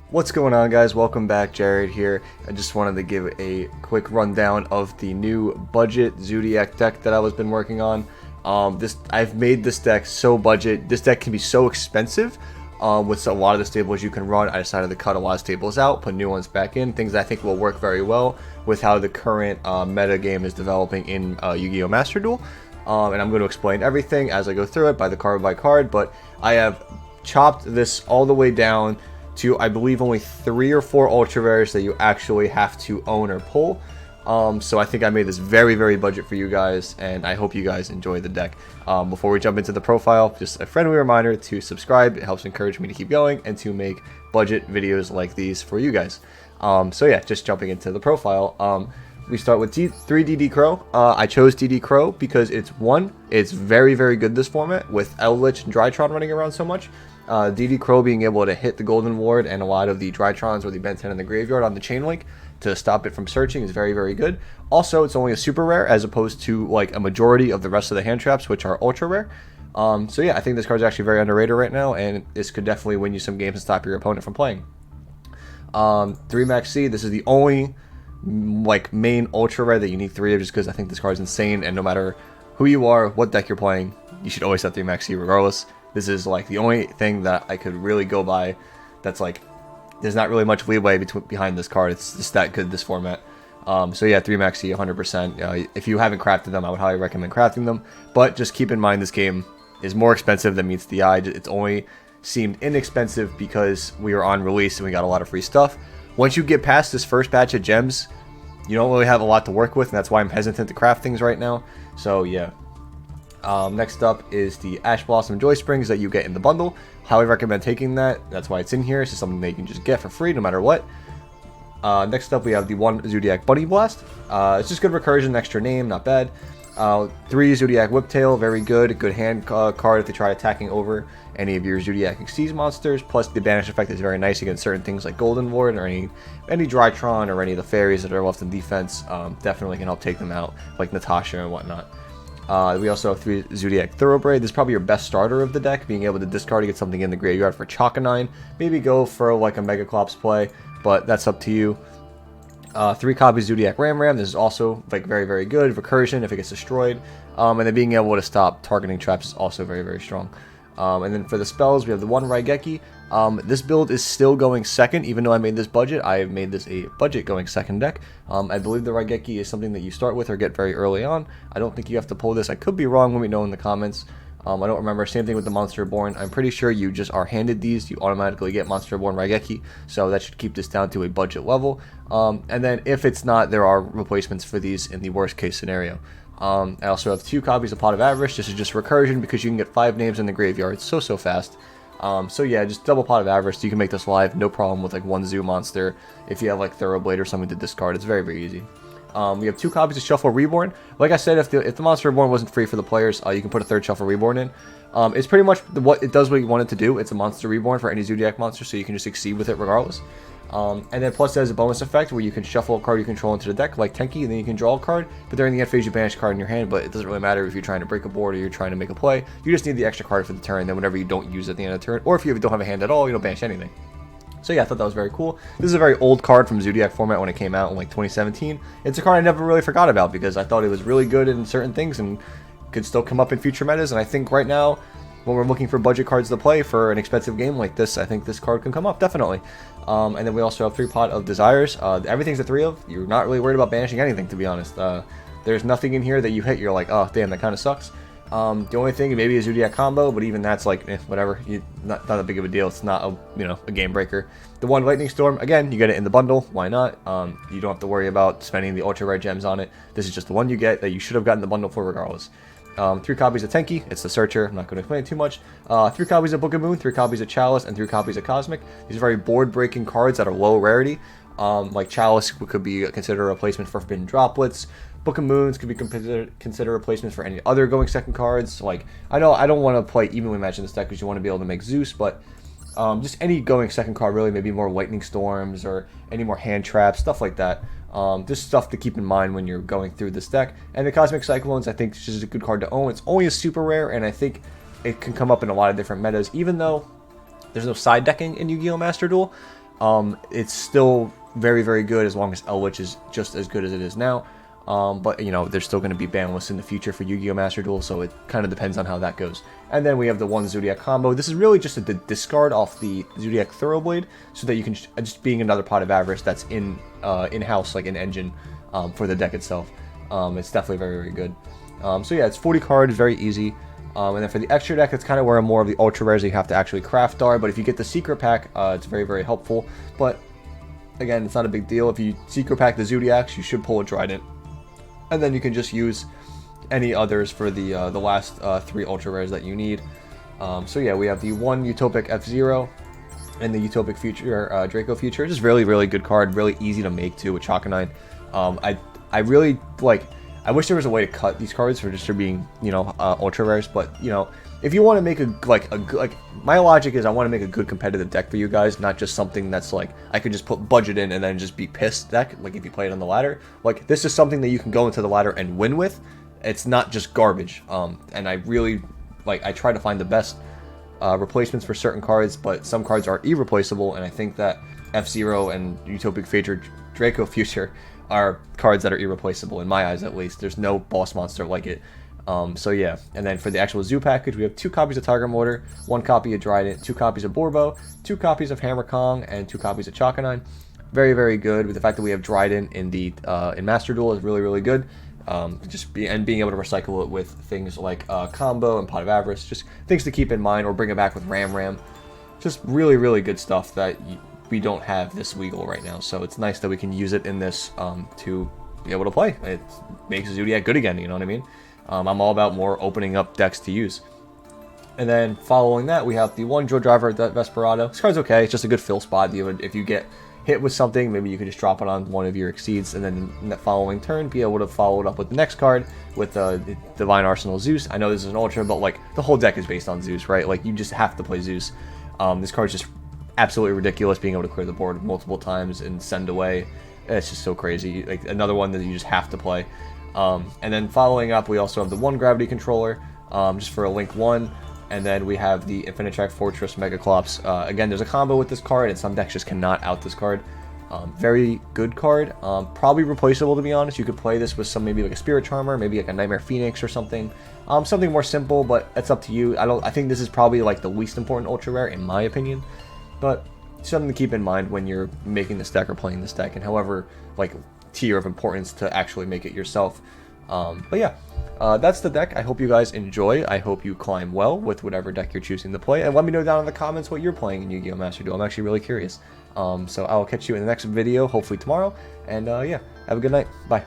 What's going on, guys? Welcome back. Jared here. I just wanted to give a quick rundown of the new budget Zoodiac deck that I've been working on. I've made this deck so budget. This deck can be so expensive with a lot of the stables you can run. I decided to cut a lot of stables out, put new ones back in, things I think will work very well with how the current meta game is developing in Yu-Gi-Oh! Master Duel. And I'm going to explain everything as I go through it by card, but I have chopped this all the way down to, I believe, only 3 or 4 ultra rares that you actually have to own or pull. So I think I made this very, very budget for you guys, and I hope you guys enjoy the deck. Before we jump into the profile, just a friendly reminder to subscribe. It helps encourage me to keep going and to make budget videos like these for you guys. So yeah, just jumping into the profile. We start with 3 DD Crow. I chose DD Crow because it's very, very good this format with Eldritch and Drytron running around so much. DD Crow being able to hit the Golden Ward and a lot of the Drytrons or the Ben 10 in the graveyard on the chain link to stop it from searching is very, very good. Also, it's only a super rare as opposed to like a majority of the rest of the hand traps, which are ultra rare. So yeah, I think this card is actually very underrated right now, and this could definitely win you some games and stop your opponent from playing. 3 Max C, this is the only like main ultra rare that you need 3 of, just because I think this card is insane, and no matter who you are, what deck you're playing, you should always have 3 Max C regardless. This is like the only thing that I could really go by that's like, there's not really much leeway behind this card. It's just that good, this format. So yeah, 3 Max C 100%. If you haven't crafted them, I would highly recommend crafting them. But just keep in mind, this game is more expensive than meets the eye. It's only seemed inexpensive because we were on release and we got a lot of free stuff. Once you get past this first batch of gems, you don't really have a lot to work with, and that's why I'm hesitant to craft things right now. So yeah. Next up is the Ash Blossom Joy Springs that you get in the bundle. Highly recommend taking that. That's why it's in here. It's just something that you can just get for free no matter what. Next up, we have the 1 Zoodiac Bunny Blast. It's just good recursion, extra name, not bad. 3 Zoodiac Whiptail, very good. Good hand card if they try attacking over any of your Zoodiac Xyz monsters. Plus, the banish effect is very nice against certain things like Golden Ward or any Drytron or any of the fairies that are left in defense. Definitely can help take them out, like Natasha and whatnot. We also have 3 Zoodiac Thoroughbred. This is probably your best starter of the deck, being able to discard to get something in the graveyard for Chalkanine. Maybe go for like a Mega Clops play, but that's up to you. 3 copies Zoodiac Ram. This is also like very, very good. Recursion if it gets destroyed. And then being able to stop targeting traps is also very, very strong. And then for the spells, we have the 1 Raigeki. This build is still going second, even though I made this budget. I made this a budget going second deck. I believe the Raigeki is something that you start with or get very early on. I don't think you have to pull this. I could be wrong, let me know in the comments. I don't remember. Same thing with the Monster Born. I'm pretty sure you just are handed these. You automatically get Monster Born Raigeki, so that should keep this down to a budget level. And then if it's not, there are replacements for these in the worst case scenario. I also have 2 copies of Pot of Avarice. This is just recursion because you can get 5 names in the graveyard. It's so fast. So yeah, just double Pot of Avarice. You can make this live, no problem with like 1 Zoo monster. If you have like Thoroughblade or something to discard, it's very, very easy. We have 2 copies of Shuffle Reborn. Like I said, if the Monster Reborn wasn't free for the players, you can put a 3rd Shuffle Reborn in. It's pretty much what it does what you want it to do. It's a Monster Reborn for any Zoodiac monster, so you can just succeed with it regardless. And then plus it has a bonus effect where you can shuffle a card you control into the deck like Tenki, and then you can draw a card, but during the end phase you banish a card in your hand. But it doesn't really matter if you're trying to break a board or you're trying to make a play. You just need the extra card for the turn, and then whenever you don't use it at the end of the turn, or if you don't have a hand at all, you don't banish anything. So yeah, I thought that was very cool. This is a very old card from Zoodiac format when it came out in like 2017. It's a card I never really forgot about because I thought it was really good in certain things and could still come up in future metas. And I think right now, when we're looking for budget cards to play for an expensive game like this, I think this card can come up, definitely. And then we also have 3 Pot of Desires. Everything's a 3 of. You're not really worried about banishing anything, to be honest. There's nothing in here that you hit, you're like, oh, damn, that kind of sucks. The only thing maybe is Zoodiac combo, but even that's like, whatever. Not that big of a deal. It's not a game breaker. The 1 Lightning Storm, again, you get it in the bundle. Why not? You don't have to worry about spending the ultra rare gems on it. This is just the one you get that you should have gotten the bundle for regardless. 3 copies of Tenki, it's the Searcher, I'm not going to explain it too much. 3 copies of Book of Moon, 3 copies of Chalice, and 3 copies of Cosmic. These are very board-breaking cards that are low rarity. Like Chalice could be considered a replacement for Forbidden Droplets. Book of Moons could be considered replacements for any other going second cards. Like, I know I don't want to play evenly matched in this deck because you want to be able to make Zeus, but just any going second card, really, maybe more Lightning Storms or any more hand traps, stuff like that. Just stuff to keep in mind when you're going through this deck. And the Cosmic Cyclones, I think, is just a good card to own. It's only a super rare, and I think it can come up in a lot of different metas, even though there's no side decking in Yu-Gi-Oh! Master Duel. It's still very, very good as long as Elwich is just as good as it is now. But, you know, there's still going to be banlists in the future for Yu-Gi-Oh! Master Duel, so it kind of depends on how that goes. And then we have the one Zoodiac combo. This is really just a discard off the Zoodiac Thoroughblade, so that you can, just being another pot of avarice that's in-house, like an engine, for the deck itself. It's definitely very, very good. So yeah, it's 40 cards, very easy. And then for the extra deck, it's kind of where more of the ultra rares you have to actually craft are. But if you get the secret pack, it's very, very helpful. But again, it's not a big deal. If you secret pack the Zoodiacs, you should pull a Trident. And then you can just use any others for the last 3 ultra rares that you need. So yeah, we have the one Utopic F-Zero and the Utopic Future Draco Future. Just really, really good card. Really easy to make too with Chakanine. I really like. I wish there was a way to cut these cards for being, you know, ultra rares. But you know, if you want to make my logic is I want to make a good competitive deck for you guys, not just something that's like I could just put budget in and then just be pissed deck. Like if you play it on the ladder, like this is something that you can go into the ladder and win with. It's not just garbage. And I really I try to find the best replacements for certain cards, but some cards are irreplaceable, and I think that F-Zero and Utopic Future Draco Future are cards that are irreplaceable in my eyes, at least. There's no boss monster like it. So yeah, and then for the actual zoo package, we have 2 copies of Tiger Mortar, 1 copy of Trident, 2 copies of Borbo, 2 copies of Hammer Kong, and 2 copies of Chakanine. Very, very good. With the fact that we have Trident in the in Master Duel is really, really good. Being able to recycle it with things like Combo and Pot of Avarice, just things to keep in mind, or bring it back with Ram. Just really, really good stuff that we don't have this legal right now. So it's nice that we can use it in this to be able to play. It makes Zoodiac good again, you know what I mean? I'm all about more opening up decks to use. And then following that, we have the one Joe Driver Vesperado. This card's okay. It's just a good fill spot. If you get hit with something, maybe you can just drop it on one of your Exceeds, and then in that following turn, be able to follow it up with the next card with the Divine Arsenal Zeus. I know this is an Ultra, but like the whole deck is based on Zeus, right? Like you just have to play Zeus. This card's just absolutely ridiculous, being able to clear the board multiple times and send away. It's just so crazy. Like another one that you just have to play. And then following up, we also have the one Gravity Controller, just for a Link 1, and then we have the Infinitrack Fortress Megaclops. Again, there's a combo with this card, and some decks just cannot out this card. Very good card, probably replaceable, to be honest. You could play this with maybe like a Spirit Charmer, maybe like a Nightmare Phoenix or something. Something more simple, but it's up to you. I think this is probably like the least important ultra rare, in my opinion, but something to keep in mind when you're making this deck or playing this deck, and however like tier of importance to actually make it yourself. But yeah, that's the deck. I hope you guys enjoy. I hope you climb well with whatever deck you're choosing to play, and let me know down in the comments what you're playing in Yu-Gi-Oh! Master Duel. I'm actually really curious. So I'll catch you in the next video, hopefully tomorrow, and yeah, have a good night. Bye.